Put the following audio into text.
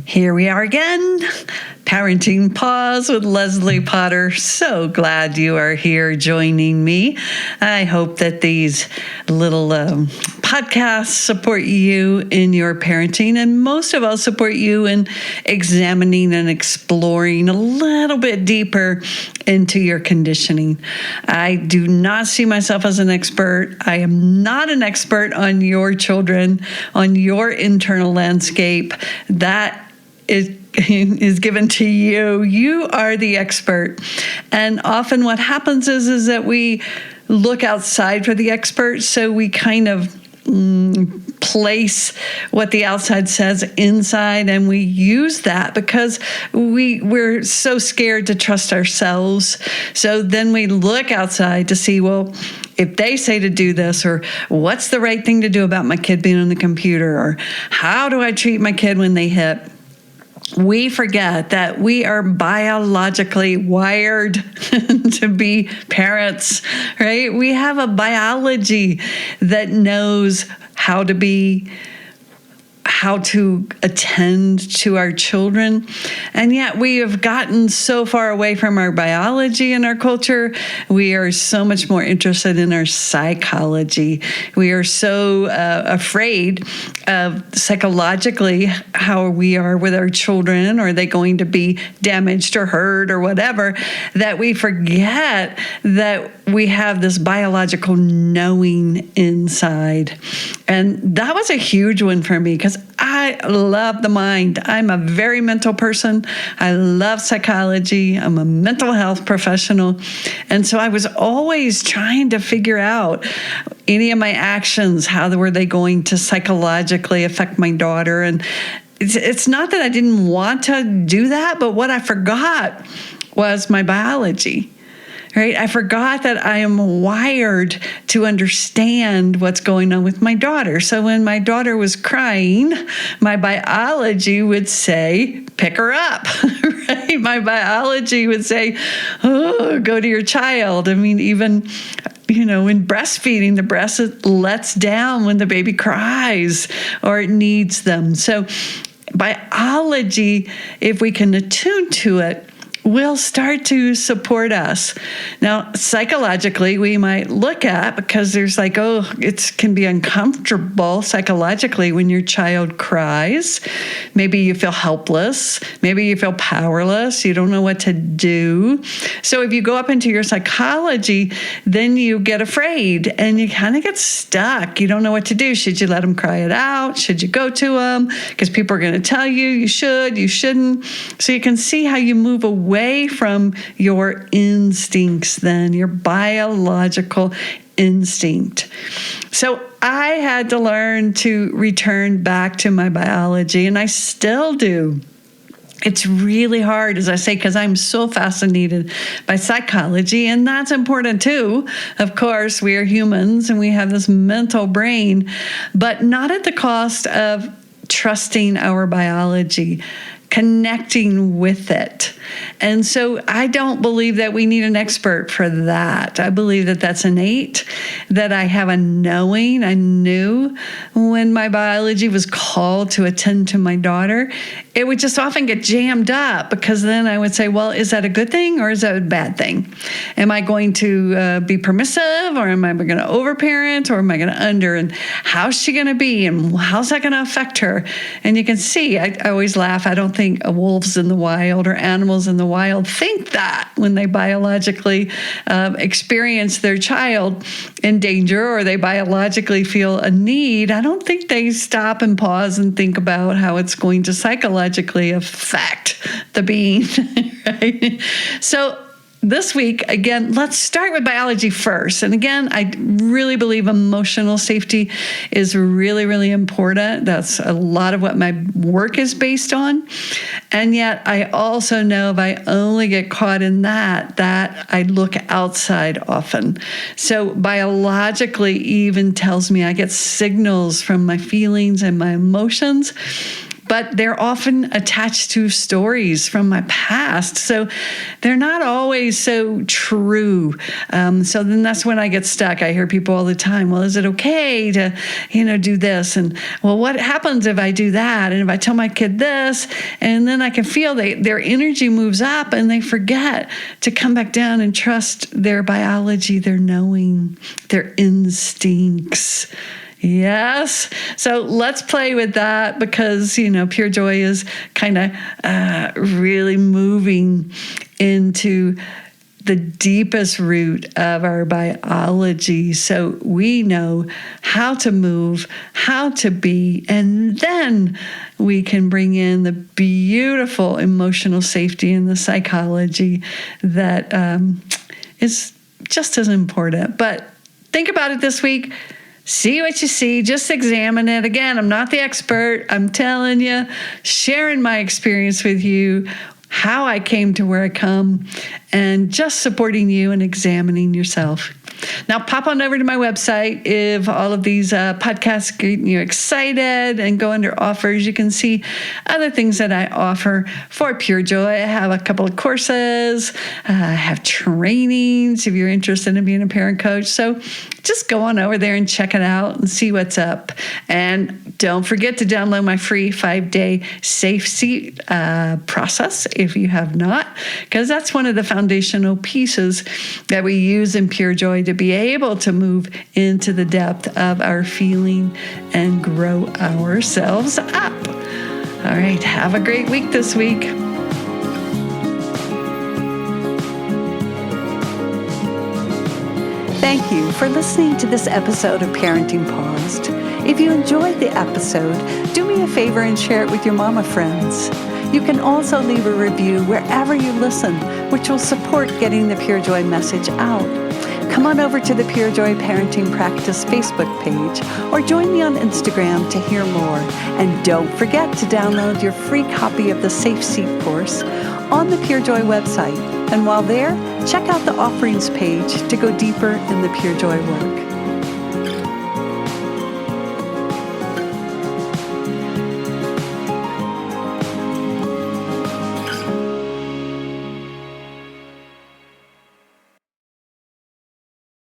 Here we are again, Parenting Pause with Leslie Potter. So glad you are here joining me. I hope that these little podcasts support you in your parenting, and most of all support you in examining and exploring a little bit deeper into your conditioning. I do not see myself as an expert. I am not an expert on your children, on your internal landscape. That is given to you. You are the expert. And often what happens is that we look outside for the expert, so we kind of place what the outside says inside, and we use that because we're so scared to trust ourselves. So then we look outside to see, well, if they say to do this, or what's the right thing to do about my kid being on the computer, or how do I treat my kid when they hit? We forget that we are biologically wired to be parents, right? We have a biology that knows how to attend to our children. And yet we have gotten so far away from our biology in our culture. We are so much more interested in our psychology. We are so afraid of psychologically how we are with our children. Are they going to be damaged or hurt or whatever, that we forget that we have this biological knowing inside. And that was a huge one for me because I love the mind. I'm a very mental person. I love psychology. I'm a mental health professional. And so I was always trying to figure out any of my actions, how were they going to psychologically affect my daughter? And it's not that I didn't want to do that, but what I forgot was my biology. Right? I forgot that I am wired to understand what's going on with my daughter. So when my daughter was crying, my biology would say, pick her up, right? My biology would say, oh, go to your child. I mean, even, in breastfeeding, the breast lets down when the baby cries or it needs them. So biology, if we can attune to it, will start to support us. Now, psychologically, we might look at, because there's it can be uncomfortable psychologically when your child cries. Maybe you feel helpless. Maybe you feel powerless. You don't know what to do. So if you go up into your psychology, then you get afraid and you kind of get stuck. You don't know what to do. Should you let them cry it out? Should you go to them? Because people are going to tell you you should, you shouldn't. So you can see how you move away from your instincts then, your biological instinct. So I had to learn to return back to my biology, and I still do. It's really hard, as I say, because I'm so fascinated by psychology, and that's important too. Of course, we are humans and we have this mental brain, but not at the cost of trusting our biology, connecting with it. And so I don't believe that we need an expert for that. I believe that that's innate, that I have a knowing. I knew when my biology was called to attend to my daughter, it would just often get jammed up, because then I would say, well, is that a good thing or is that a bad thing? Am I going to be permissive, or am I going to overparent, or am I going to under? And how's she going to be? And how's that going to affect her? And you can see, I always laugh. I don't think wolves in the wild or animals in the wild think that when they biologically experience their child in danger, or they biologically feel a need. I don't think they stop and pause and think about how it's going to psychologically affect the being, right? So this week, again, let's start with biology first. And again, I really believe emotional safety is really, really important. That's a lot of what my work is based on. And yet I also know if I only get caught in that I look outside often. So biologically even tells me I get signals from my feelings and my emotions but they're often attached to stories from my past. So they're not always so true. So then that's when I get stuck. I hear people all the time, well, is it okay to, do this? And well, what happens if I do that? And if I tell my kid this? And then I can feel their energy moves up and they forget to come back down and trust their biology, their knowing, their instincts. Yes. So let's play with that because, pure joy is kind of really moving into the deepest root of our biology. So we know how to move, how to be, and then we can bring in the beautiful emotional safety and the psychology that is just as important. But think about it this week. See what you see. Just examine it. Again, I'm not the expert. I'm telling you, sharing my experience with you, how I came to where I come, and just supporting you and examining yourself. Now, pop on over to my website. If all of these podcasts get you excited and go under offers, you can see other things that I offer for Pure Joy. I have a couple of courses. I have trainings if you're interested in being a parent coach. So just go on over there and check it out and see what's up. And don't forget to download my free 5-day Safe Seat process if you have not, because that's one of the foundational pieces that we use in Pure Joy to be able to move into the depth of our feeling and grow ourselves up. All right, have a great week this week. Thank you for listening to this episode of Parenting Paused. If you enjoyed the episode, do me a favor and share it with your mama friends. You can also leave a review wherever you listen, which will support getting the Pure Joy message out. Come on over to the Pure Joy Parenting Practice Facebook page or join me on Instagram to hear more. And don't forget to download your free copy of the Safe Seat course on the Pure Joy website. And while there, check out the offerings page to go deeper in the Pure Joy work.